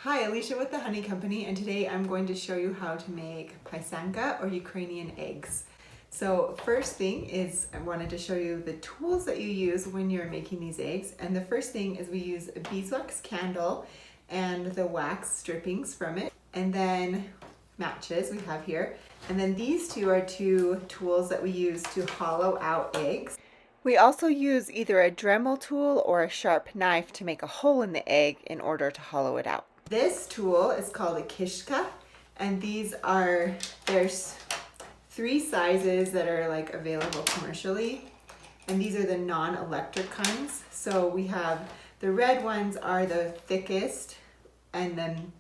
Hi, Alicia with the Honey Company, and today I'm going to show you how to make Pysanka or Ukrainian eggs. So first thing is I wanted to show you the tools that you use when you're making these eggs. And the first thing is we use a beeswax candle and the wax strippings from it. And then matches we have here. And then these two are two tools that we use to hollow out eggs. We also use either a Dremel tool or a sharp knife to make a hole in the egg in order to hollow it out. This tool is called a kishka, and there's three sizes that are like available commercially, and these are the non-electric kinds. So we have the red ones are the thickest, and then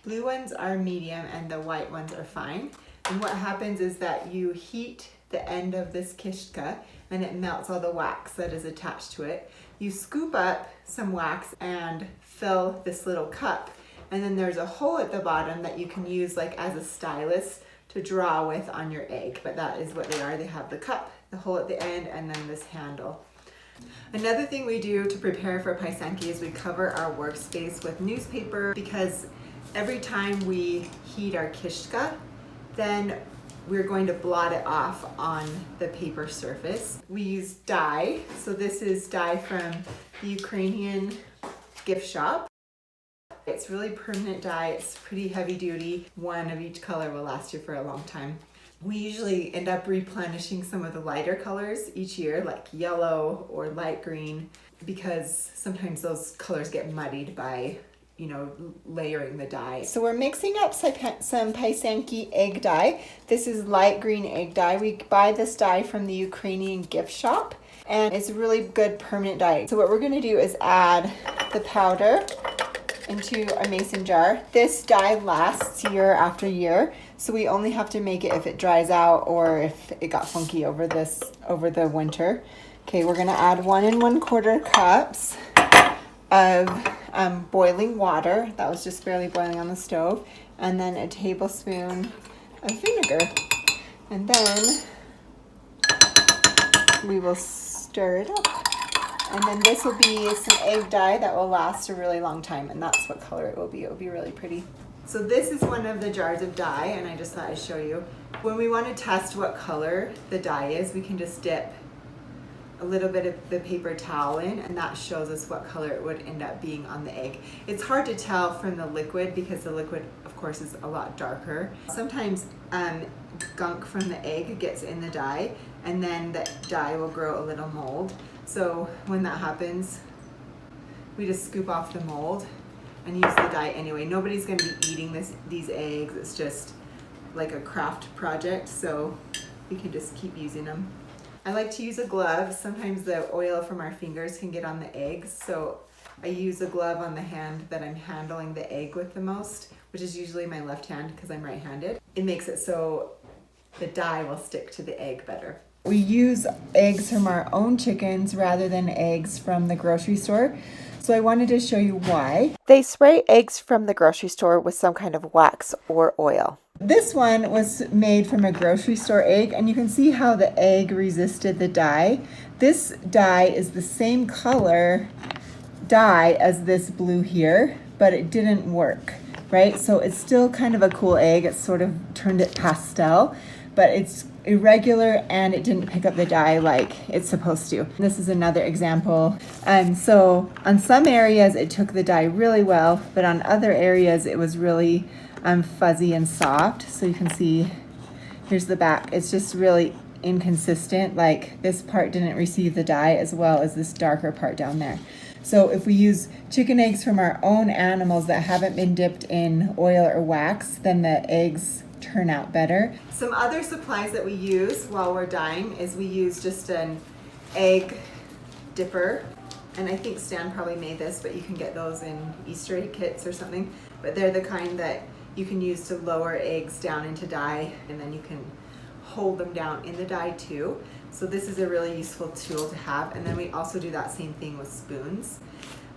blue ones are medium, and the white ones are fine. And what happens is that you heat the end of this kishka and it melts all the wax that is attached to it. You scoop up some wax and fill this little cup, and then there's a hole at the bottom that you can use like as a stylus to draw with on your egg. But that is what they are. They have the cup, the hole at the end, and then this handle. Another thing we do to prepare for Pysanky is we cover our workspace with newspaper, because every time we heat our kishka, then we're going to blot it off on the paper surface. We use dye. So this is dye from the Ukrainian gift shop. It's really permanent dye. It's pretty heavy duty. One of each color will last you for a long time. We usually end up replenishing some of the lighter colors each year, like yellow or light green, because sometimes those colors get muddied by layering the dye. So we're mixing up some Pysanky egg dye. This is light green egg dye. We buy this dye from the Ukrainian gift shop, and it's a really good permanent dye. So what we're gonna do is add the powder into a mason jar. This dye lasts year after year, so we only have to make it if it dries out or if it got funky over the winter. Okay, we're gonna add 1 1/4 cups of boiling water. That was just barely boiling on the stove. And then a tablespoon of vinegar. And then we will stir it up. And then this will be some egg dye that will last a really long time, and that's what color it will be. It will be really pretty. So this is one of the jars of dye, and I just thought I'd show you. When we want to test what color the dye is, we can just dip a little bit of the paper towel in, and that shows us what color it would end up being on the egg. It's hard to tell from the liquid because the liquid, of course, is a lot darker. Sometimes gunk from the egg gets in the dye, and then the dye will grow a little mold. So when that happens, we just scoop off the mold and use the dye anyway. Nobody's going to be eating these eggs. It's just like a craft project, so we can just keep using them. I like to use a glove. Sometimes the oil from our fingers can get on the eggs, so I use a glove on the hand that I'm handling the egg with the most, which is usually my left hand because I'm right-handed. It makes it so the dye will stick to the egg better. We use eggs from our own chickens rather than eggs from the grocery store, so I wanted to show you why. They spray eggs from the grocery store with some kind of wax or oil. This one was made from a grocery store egg, and you can see how the egg resisted the dye. This dye is the same color dye as this blue here, but it didn't work, right? So it's still kind of a cool egg. It's sort of turned it pastel, but it's irregular and it didn't pick up the dye like it's supposed to. This is another example. So on some areas it took the dye really well, but on other areas it was really fuzzy and soft. So you can see, here's the back. It's just really inconsistent. Like this part didn't receive the dye as well as this darker part down there. So if we use chicken eggs from our own animals that haven't been dipped in oil or wax, then the eggs turn out better. Some other supplies that we use while we're dyeing is we use just an egg dipper. And I think Stan probably made this, but you can get those in Easter egg kits or something. But they're the kind that you can use to lower eggs down into dye, and then you can hold them down in the dye too. So this is a really useful tool to have. And then we also do that same thing with spoons.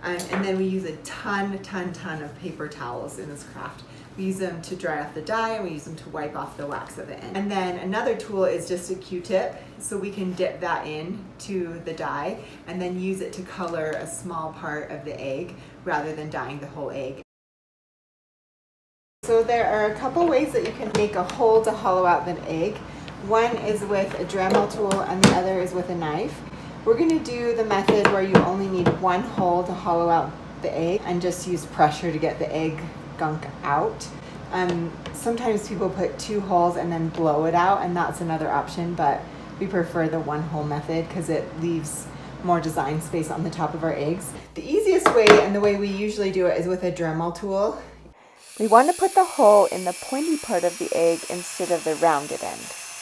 And then we use a ton of paper towels in this craft. We use them to dry off the dye, and we use them to wipe off the wax at the end. And then another tool is just a Q-tip, so we can dip that in to the dye and then use it to color a small part of the egg rather than dyeing the whole egg. So there are a couple ways that you can make a hole to hollow out an egg. One is with a Dremel tool and the other is with a knife. We're going to do the method where you only need one hole to hollow out the egg and just use pressure to get the egg gunk out. Sometimes people put 2 holes and then blow it out, and that's another option, but we prefer the 1 hole method because it leaves more design space on the top of our eggs. The easiest way, and the way we usually do it, is with a Dremel tool. We want to put the hole in the pointy part of the egg instead of the rounded end.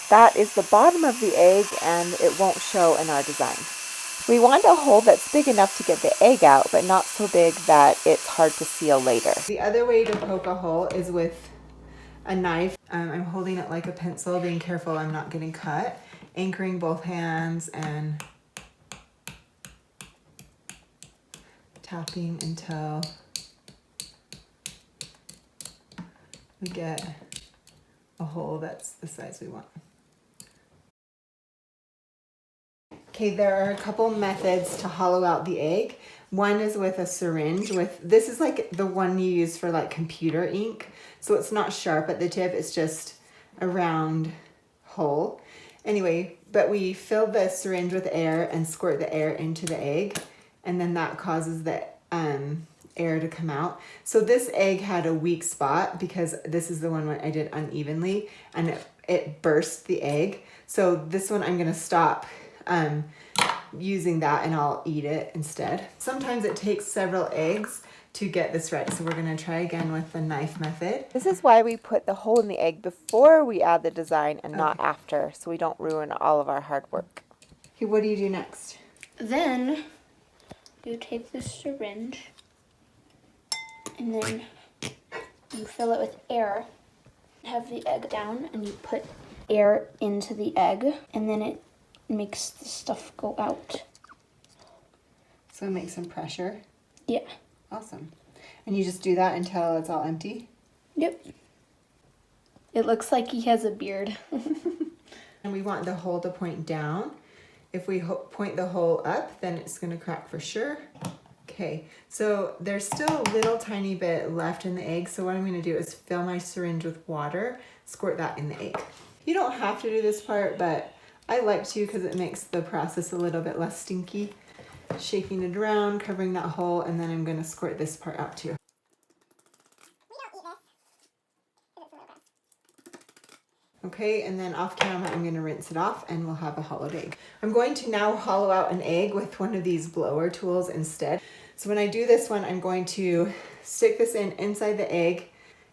That is the bottom of the egg and it won't show in our design. We want a hole that's big enough to get the egg out, but not so big that it's hard to seal later. The other way to poke a hole is with a knife. I'm holding it like a pencil, being careful I'm not getting cut. Anchoring both hands and tapping until we get a hole that's the size we want. Okay, there are a couple methods to hollow out the egg. One is with a syringe. This is like the one you use for like computer ink. So it's not sharp at the tip, it's just a round hole. Anyway, but we fill the syringe with air and squirt the air into the egg, and then that causes the air to come out. So this egg had a weak spot because this is the one I did unevenly and it burst the egg. So this one I'm gonna stop using that and I'll eat it instead. Sometimes it takes several eggs to get this right, so we're gonna try again with the knife method. This is why we put the hole in the egg before we add the design and not after, so we don't ruin all of our hard work. Okay, what do you do next? Then you take the syringe and then you fill it with air. Have the egg down and you put air into the egg, and then it makes the stuff go out. So make some pressure. Yeah. Awesome. And you just do that until it's all empty? Yep. It looks like he has a beard. And we want the hole to point down. If we point the hole up, then it's going to crack for sure. Okay, so there's still a little tiny bit left in the egg, so what I'm going to do is fill my syringe with water, squirt that in the egg. You don't have to do this part, but I like to because it makes the process a little bit less stinky. Shaking it around, covering that hole, and then I'm going to squirt this part out too. Okay, and then off camera I'm going to rinse it off and we'll have a hollowed egg. I'm going to now hollow out an egg with one of these blower tools instead. So when I do this one, I'm going to stick this inside the egg.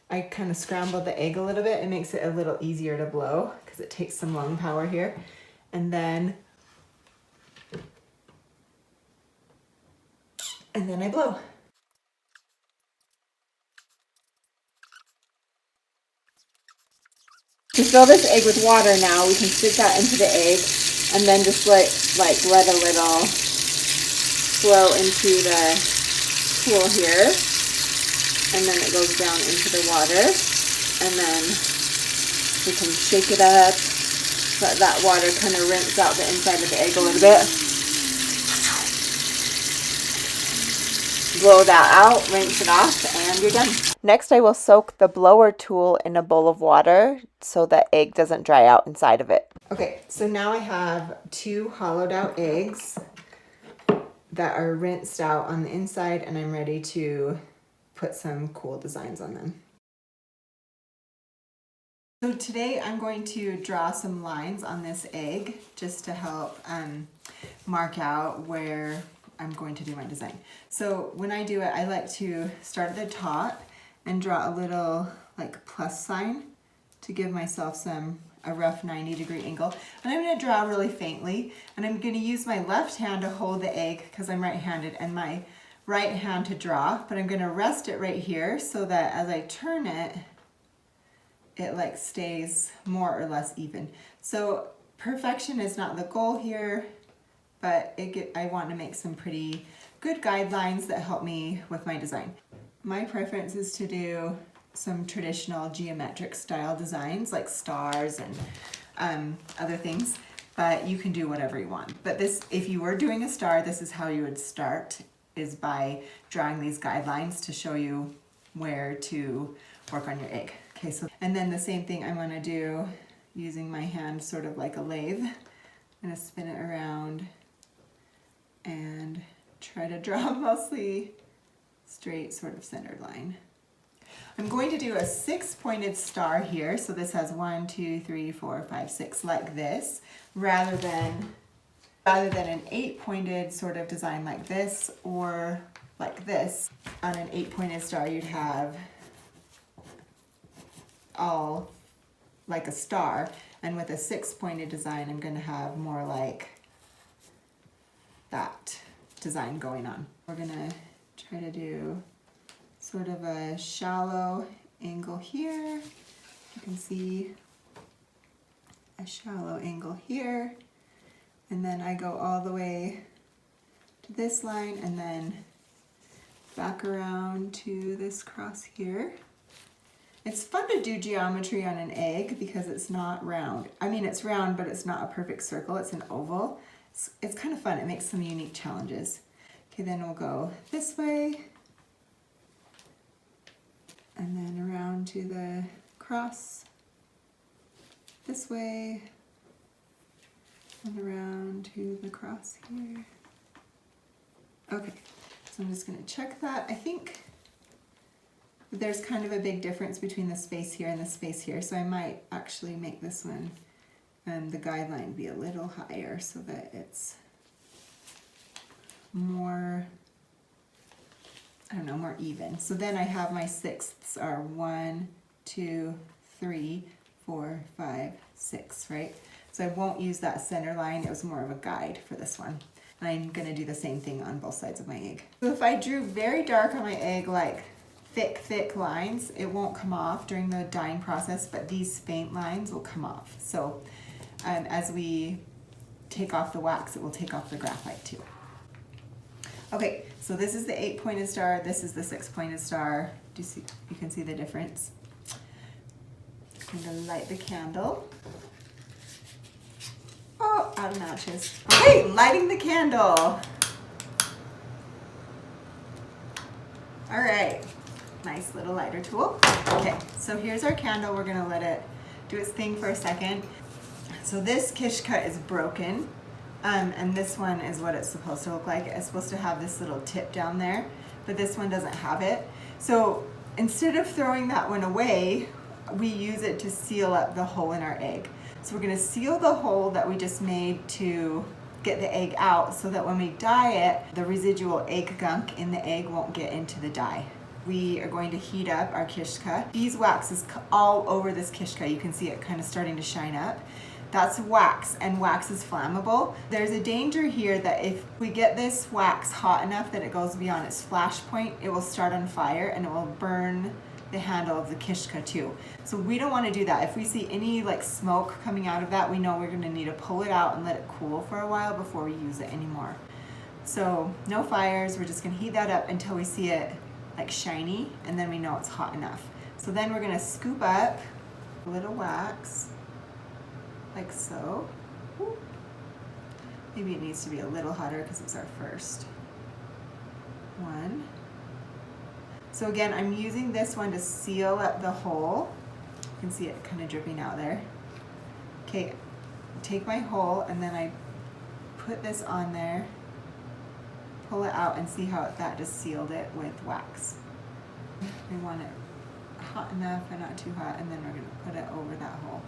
I kind of scrambled the egg a little bit. It makes it a little easier to blow because it takes some lung power here. And then I blow. To fill this egg with water now, we can stick that into the egg and then just let a little flow into the pool here. And then it goes down into the water. And then we can shake it up, let that water kind of rinse out the inside of the egg a little bit. Blow that out, rinse it off, and you're done. Next, I will soak the blower tool in a bowl of water so the egg doesn't dry out inside of it. Okay, so now I have 2 hollowed out eggs that are rinsed out on the inside, and I'm ready to put some cool designs on them. So today I'm going to draw some lines on this egg just to help mark out where I'm going to do my design. So when I do it, I like to start at the top and draw a little like plus sign to give myself a rough 90-degree angle. And I'm going to draw really faintly, and I'm going to use my left hand to hold the egg because I'm right-handed, and my right hand to draw, but I'm going to rest it right here so that as I turn it, it like stays more or less even. So perfection is not the goal here, but I want to make some pretty good guidelines that help me with my design. My preference is to do some traditional geometric style designs like stars and other things, but you can do whatever you want. But this, if you were doing a star, this is how you would start, is by drawing these guidelines to show you where to work on your egg. Okay, so, and then the same thing I'm gonna do using my hand sort of like a lathe. I'm gonna spin it around and try to draw mostly straight sort of centered line. I'm going to do a 6-pointed star here, so this has 1, 2, 3, 4, 5, 6 like this, rather than an 8-pointed sort of design like this or like this. On an 8-pointed star you'd have all like a star, and with a 6-pointed design I'm going to have more like that design going on. We're going to try to do sort of a shallow angle here. You can see a shallow angle here, and then I go all the way to this line and then back around to this cross here. It's fun to do geometry on an egg because it's not round. I mean, it's round, but it's not a perfect circle, it's an oval. It's kind of fun, it makes some unique challenges. Okay, then we'll go this way, and then around to the cross, this way, and around to the cross here. Okay, so I'm just going to check that. I think there's kind of a big difference between the space here and the space here, so I might actually make this one and the guideline be a little higher so that it's more, I don't know, more even. So then I have my sixths are 1, 2, 3, 4, 5, 6, right? So I won't use that center line. It was more of a guide for this one. And I'm going to do the same thing on both sides of my egg. So if I drew very dark on my egg, like thick lines, it won't come off during the dyeing process, but these faint lines will come off. So as we take off the wax, it will take off the graphite too. Okay, so this is the 8-pointed star, this is the 6-pointed star. Do you see? You can see the difference. I'm going to light the candle. Oh, out of matches. Okay, lighting the candle. All right, nice little lighter tool. Okay, so here's our candle. We're going to let it do its thing for a second. So this kishka is broken. And this one is what it's supposed to look like. It's supposed to have this little tip down there, but this one doesn't have it. So instead of throwing that one away, we use it to seal up the hole in our egg. So we're gonna seal the hole that we just made to get the egg out so that when we dye it, the residual egg gunk in the egg won't get into the dye. We are going to heat up our kishka. Beeswax is all over this kishka. You can see it kind of starting to shine up. That's wax, and wax is flammable. There's a danger here that if we get this wax hot enough that it goes beyond its flash point, it will start on fire and it will burn the handle of the kishka too. So we don't want to do that. If we see any like smoke coming out of that, we know we're going to need to pull it out and let it cool for a while before we use it anymore. So no fires, we're just going to heat that up until we see it like shiny, and then we know it's hot enough. So then we're going to scoop up a little wax, like so. Maybe it needs to be a little hotter because it's our first one. So again, I'm using this one to seal up the hole. You can see it kind of dripping out there. Okay, take my hole and then I put this on there, pull it out, and see how that just sealed it with wax. We want it hot enough and not too hot, and then we're going to put it over that hole.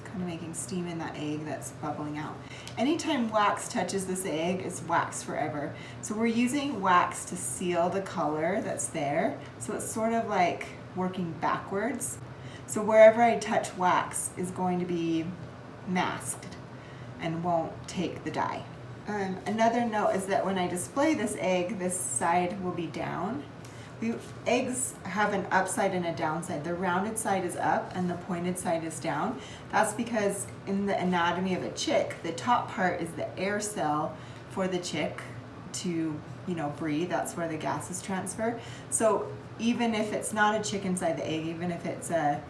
Kind of making steam in that egg that's bubbling out. Anytime wax touches this egg, it's wax forever. So we're using wax to seal the color that's there. So it's sort of like working backwards. So wherever I touch wax is going to be masked and won't take the dye. Another note is that when I display this egg, this side will be down. Eggs have an upside and a downside. The rounded side is up and the pointed side is down. That's because in the anatomy of a chick, the top part is the air cell for the chick to, breathe. That's where the gases transfer. So even if it's not a chick inside the egg, even if it's a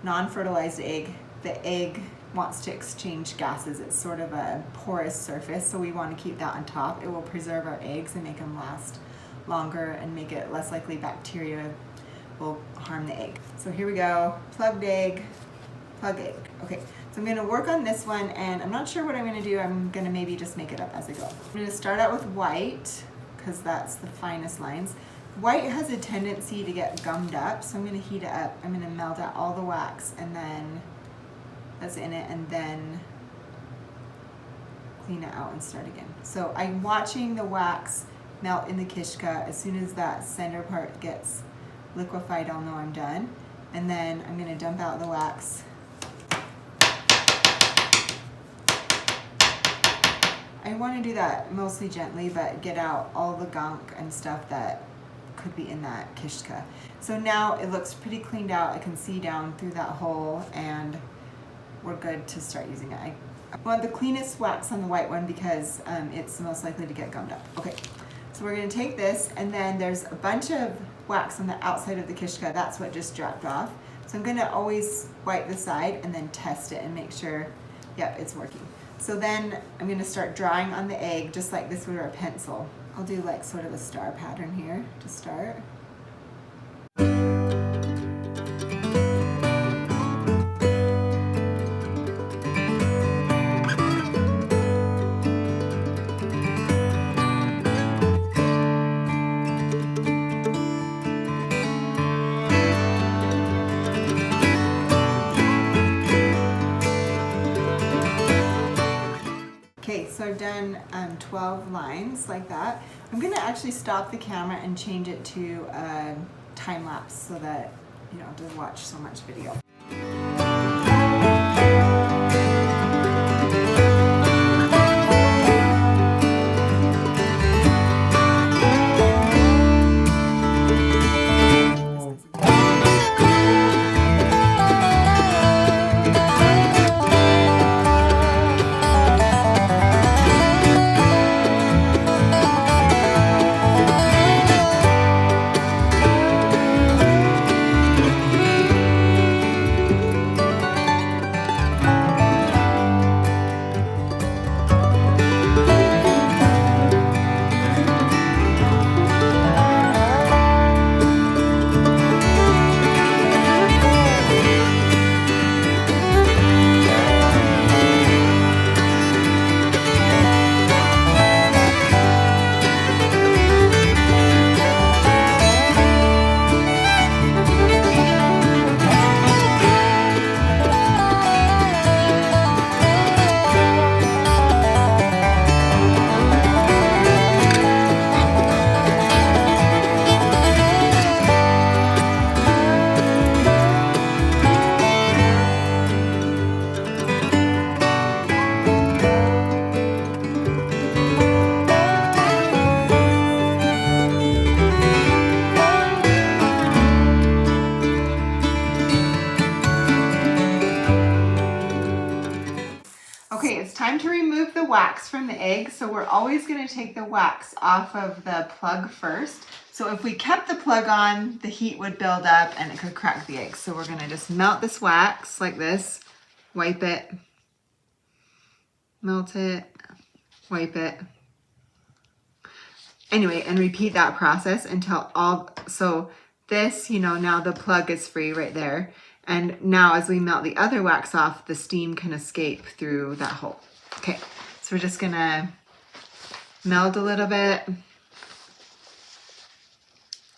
non-fertilized egg, the egg wants to exchange gases. It's sort of a porous surface, so we want to keep that on top. It will preserve our eggs and make them last longer and make it less likely bacteria will harm the egg. So here we go, plugged egg, plug egg. Okay, so I'm gonna work on this one, and I'm not sure what I'm gonna do. I'm gonna maybe just make it up as I go. I'm gonna start out with white, because that's the finest lines. White has a tendency to get gummed up, so I'm gonna heat it up. I'm gonna melt out all the wax and then that's in it, and then clean it out and start again. So I'm watching the wax melt in the kishka. As soon as that center part gets liquefied, I'll know I'm done. And then I'm gonna dump out the wax. I wanna do that mostly gently, but get out all the gunk and stuff that could be in that kishka. So now it looks pretty cleaned out. I can see down through that hole, and we're good to start using it. I want the cleanest wax on the white one because it's most likely to get gummed up. Okay, so we're gonna take this, and then there's a bunch of wax on the outside of the kishka. That's what just dropped off. So I'm gonna always wipe the side and then test it and make sure, yep, it's working. So then I'm gonna start drawing on the egg just like this with a pencil. I'll do like sort of a star pattern here to start. Okay, so I've done 12 lines like that. I'm gonna actually stop the camera and change it to time lapse so that you don't have to watch so much video. Okay, it's time to remove the wax from the egg. So we're always going to take the wax off of the plug first. So if we kept the plug on, the heat would build up and it could crack the egg. So we're going to just melt this wax like this, wipe it, melt it, wipe it. Anyway, and repeat that process until so this, now the plug is free right there. And now as we melt the other wax off, the steam can escape through that hole. Okay, so we're just gonna melt a little bit,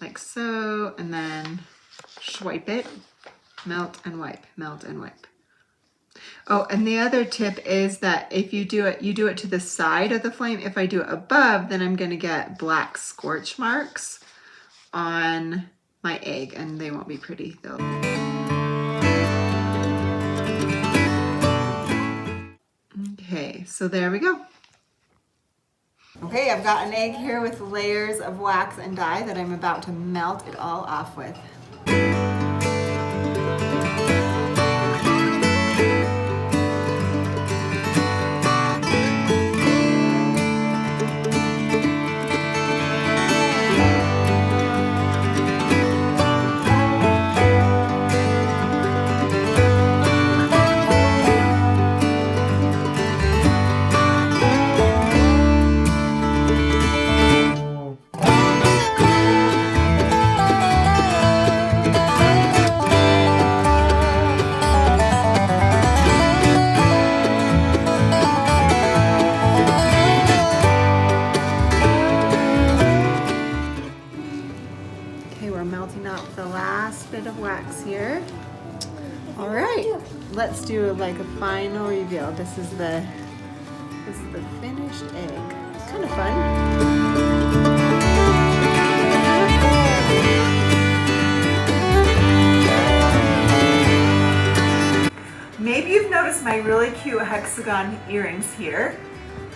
like so, and then swipe it, melt and wipe, melt and wipe. Oh, and the other tip is that if you do it to the side of the flame. If I do it above, then I'm gonna get black scorch marks on my egg, and they won't be pretty though. Okay, so there we go. Okay, I've got an egg here with layers of wax and dye that I'm about to melt it all off with. here. All right, let's do like a final reveal. This is the finished egg. It's kind of fun. Maybe you've noticed my really cute hexagon earrings here.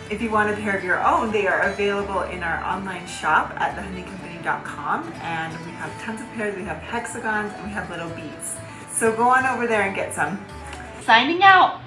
If you want a pair of your own, they are available in our online shop at thehoneycompany.com, and we have tons of pairs. We have hexagons and we have little beads. So go on over there and get some. Signing out.